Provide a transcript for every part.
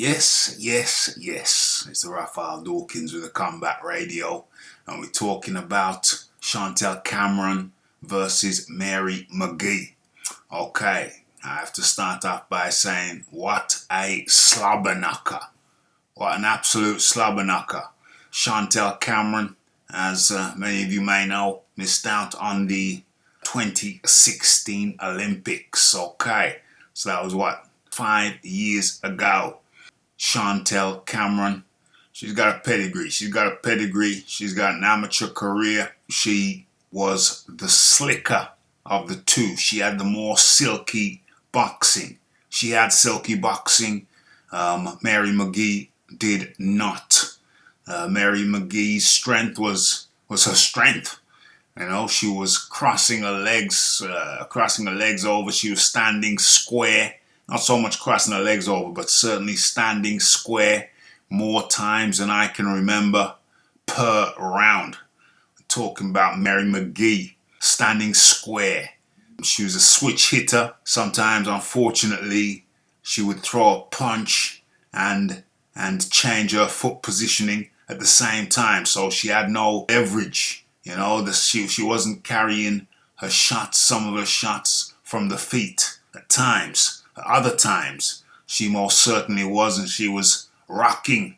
Yes. It's the Raphael Dawkins with the Combat Radio, and we're talking about Chantelle Cameron versus Mary McGee. Okay, I have to start off by saying, what a slobber knocker. What an absolute slobber knocker. Chantelle Cameron, as many of you may know, missed out on the 2016 Olympics. Okay, so that was 5 years ago. Chantelle Cameron, she's got a pedigree. She's got an amateur career. She was the slicker of the two. She had the more silky boxing. She had silky boxing. Mary McGee did not. Mary McGee's strength was her strength. You know, she was crossing her legs over. She was standing square. Not so much crossing her legs over, but certainly standing square more times than I can remember per round. Talking about Mary McGee standing square. She was a switch hitter. Sometimes, unfortunately, she would throw a punch and change her foot positioning at the same time. So she had no leverage. You know, she wasn't carrying some of her shots from the feet at times. Other times, she most certainly wasn't. She was rocking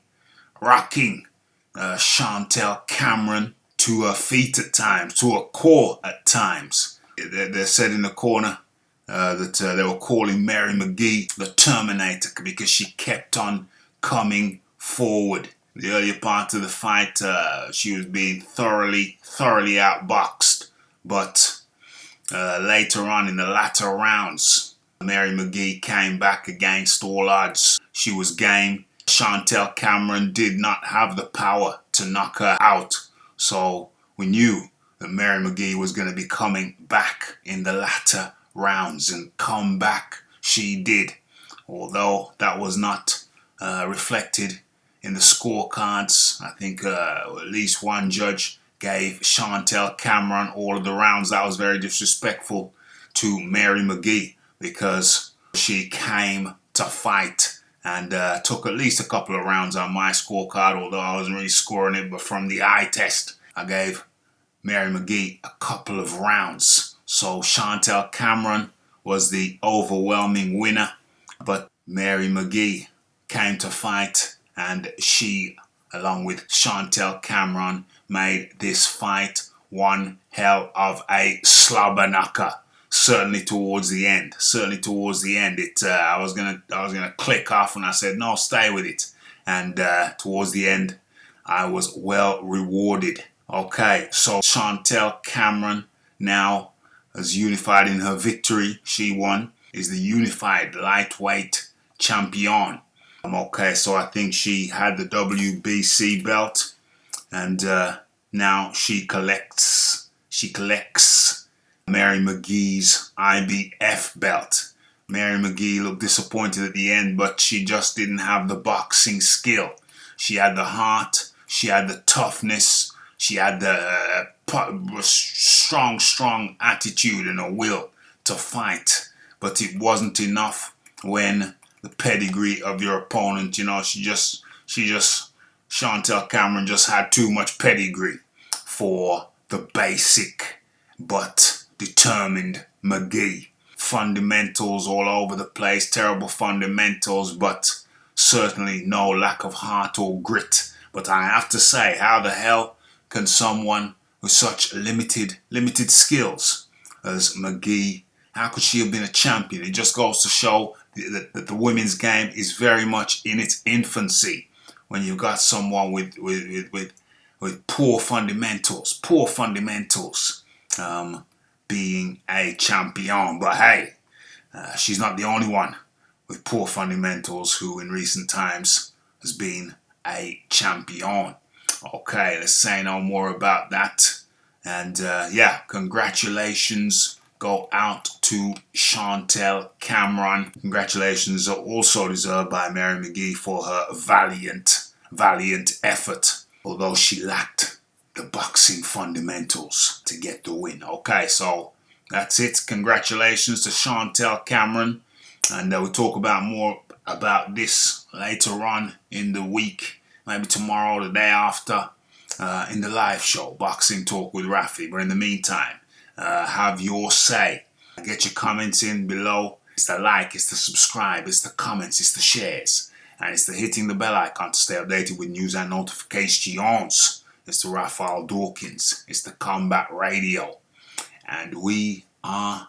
Chantelle Cameron to her feet at times, to her core at times. They said in the corner that they were calling Mary McGee the Terminator because she kept on coming forward. The earlier part of the fight, she was being thoroughly outboxed, but later on in the latter rounds, Mary McGee came back against all odds. She was game. Chantelle Cameron did not have the power to knock her out. So we knew that Mary McGee was going to be coming back in the latter rounds, and come back she did. Although that was not reflected in the scorecards. I think at least one judge gave Chantelle Cameron all of the rounds. That was very disrespectful to Mary McGee, because she came to fight and took at least a couple of rounds on my scorecard, although I wasn't really scoring it. But from the eye test, I gave Mary McGee a couple of rounds. So Chantelle Cameron was the overwhelming winner, but Mary McGee came to fight, and she, along with Chantelle Cameron, made this fight one hell of a slobber knocker. Certainly towards the end, I was gonna click off, and I said, no, stay with it. And towards the end, I was well rewarded. Okay, so Chantelle Cameron now is unified in her victory. She won, is the unified lightweight champion. Okay, so I think she had the WBC belt, and now she collects Mary McGee's IBF belt. Mary McGee looked disappointed at the end, but she just didn't have the boxing skill. She had the heart, she had the toughness, she had the strong attitude and a will to fight. But it wasn't enough when the pedigree of your opponent, you know, Chantelle Cameron just had too much pedigree for the basic but determined McGee. Fundamentals all over the place, terrible fundamentals, but certainly no lack of heart or grit. But I have to say, how the hell can someone with such limited skills as McGee, how could she have been a champion? It just goes to show that the women's game is very much in its infancy. When you've got someone with poor fundamentals, being a champion. But hey, she's not the only one with poor fundamentals who in recent times has been a champion. Okay, let's say no more about that. And congratulations go out to Chantelle Cameron. Congratulations are also deserved by Mary McGee for her valiant effort, although she lacked the boxing fundamentals to get the win. Okay, so that's it. Congratulations to Chantelle Cameron, and we'll talk about more about this later on in the week, maybe tomorrow or the day after, in the live show, Boxing Talk with Rafi. But in the meantime, have your say. Get your comments in below. It's the like, it's the subscribe, it's the comments, it's the shares, and it's the hitting the bell icon to stay updated with news and notifications. It's the Raphael Dawkins. It's the Combat Radio. And we are